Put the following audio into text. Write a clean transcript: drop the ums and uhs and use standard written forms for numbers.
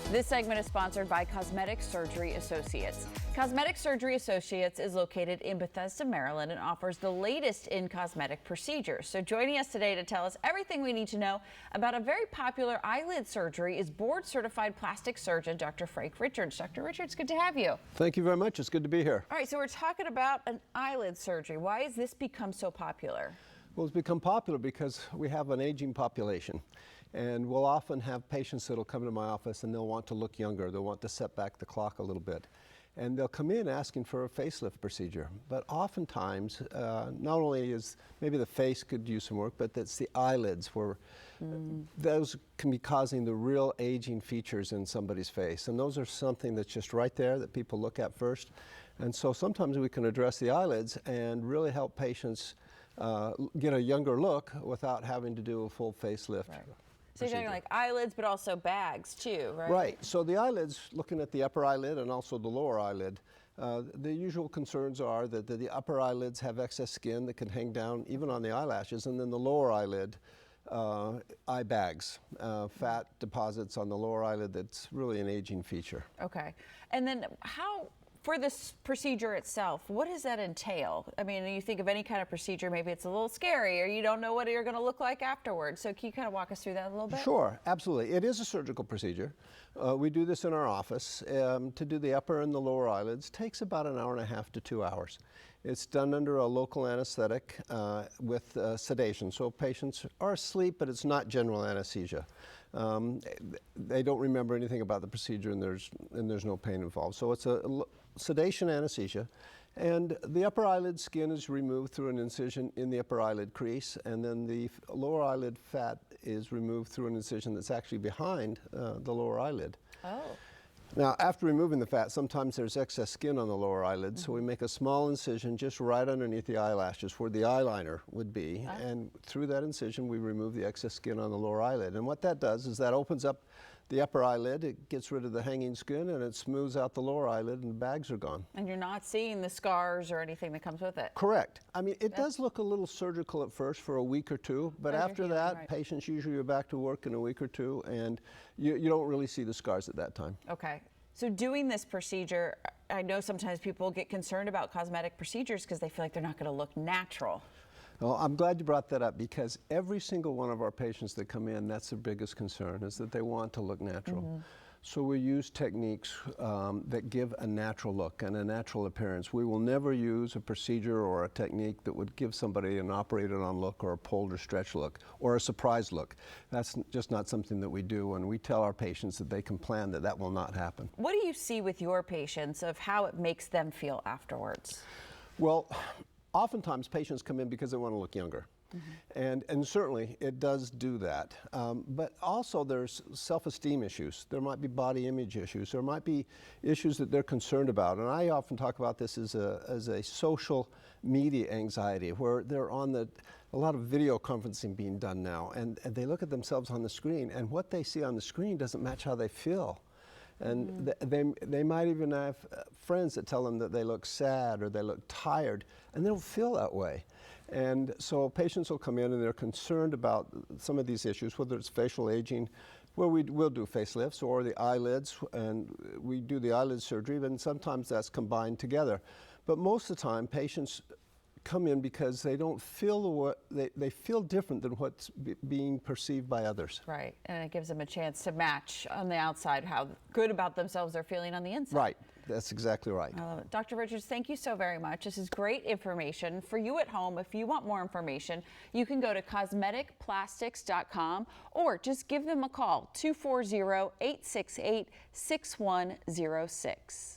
This segment is sponsored by Cosmetic Surgery Associates. Cosmetic Surgery Associates is located in Bethesda, Maryland, and offers the latest in cosmetic procedures. So joining us today to tell us everything we need to know about a very popular eyelid surgery is board-certified plastic surgeon Dr. Frank Richards. Dr. Richards, good to have you. Thank you very much. It's good to be here. All right, so we're talking about an eyelid surgery. Why has this become so popular? Well, it's become popular because we have an aging population, and we'll often have patients that'll come to my office and they'll want to look younger. They'll want to set back the clock a little bit. And they'll come in asking for a facelift procedure. But oftentimes, not only is maybe the face could use some work, but it's the eyelids where those can be causing the real aging features in somebody's face. And those are something that's just right there that people look at first. And so sometimes we can address the eyelids and really help patients get a younger look without having to do a full facelift. Right. So you're talking like eyelids, but also bags too, right? Right. So the eyelids, looking at the upper eyelid and also the lower eyelid, the usual concerns are that the upper eyelids have excess skin that can hang down even on the eyelashes, and then the lower eyelid, eye bags, fat deposits on the lower eyelid. That's really an aging feature. Okay. And then for this procedure itself, what does that entail? I mean, you think of any kind of procedure, maybe it's a little scary or you don't know what you're going to look like afterwards. So can you kind of walk us through that a little bit? Sure, absolutely. It is a surgical procedure. We do this in our office. To do the upper and the lower eyelids takes about an hour and a half to 2 hours. It's done under a local anesthetic with sedation. So patients are asleep, but it's not general anesthesia. They don't remember anything about the procedure, and there's no pain involved. So it's a sedation anesthesia, and the upper eyelid skin is removed through an incision in the upper eyelid crease, and then the lower eyelid fat is removed through an incision that's actually behind the lower eyelid. Oh. Now, after removing the fat, sometimes there's excess skin on the lower eyelid, so we make a small incision just right underneath the eyelashes where the eyeliner would be, and through that incision we remove the excess skin on the lower eyelid. And what that does is that opens up the upper eyelid, it gets rid of the hanging skin, and it smooths out the lower eyelid, and the bags are gone. And you're not seeing the scars or anything that comes with it? Correct. I mean, it does look a little surgical at first for a week or two, but after that, patients usually are back to work in a week or two, and you don't really see the scars at that time. Okay. So doing this procedure, I know sometimes people get concerned about cosmetic procedures because they feel like they're not going to look natural. Well, I'm glad you brought that up, because every single one of our patients that come in, that's their biggest concern, is that they want to look natural. So we use techniques that give a natural look and a natural appearance. We will never use a procedure or a technique that would give somebody an operated on look or a pulled or stretched look or a surprise look. That's just not something that we do, and we tell our patients that they can plan that that will not happen. What do you see with your patients of how it makes them feel afterwards? Well, oftentimes patients come in because they want to look younger. And certainly it does do that. But also there's self-esteem issues. There might be body image issues. There might be issues that they're concerned about. And I often talk about this as a social media anxiety, where they're on a lot of video conferencing being done now, and they look at themselves on the screen, and what they see on the screen doesn't match how they feel. And they might even have friends that tell them that they look sad or they look tired, and they don't feel that way. And so patients will come in and they're concerned about some of these issues, whether it's facial aging, where we'll do facelifts, or the eyelids, and we do the eyelid surgery, and sometimes that's combined together. But most of the time, patients come in because they don't feel they feel different than what's being perceived by others. Right, and it gives them a chance to match on the outside how good about themselves they're feeling on the inside. Right, that's exactly right. I love it. Dr. Richards, thank you so very much. This is great information for you at home. If you want more information, you can go to cosmeticplastics.com or just give them a call, 240-868-6106.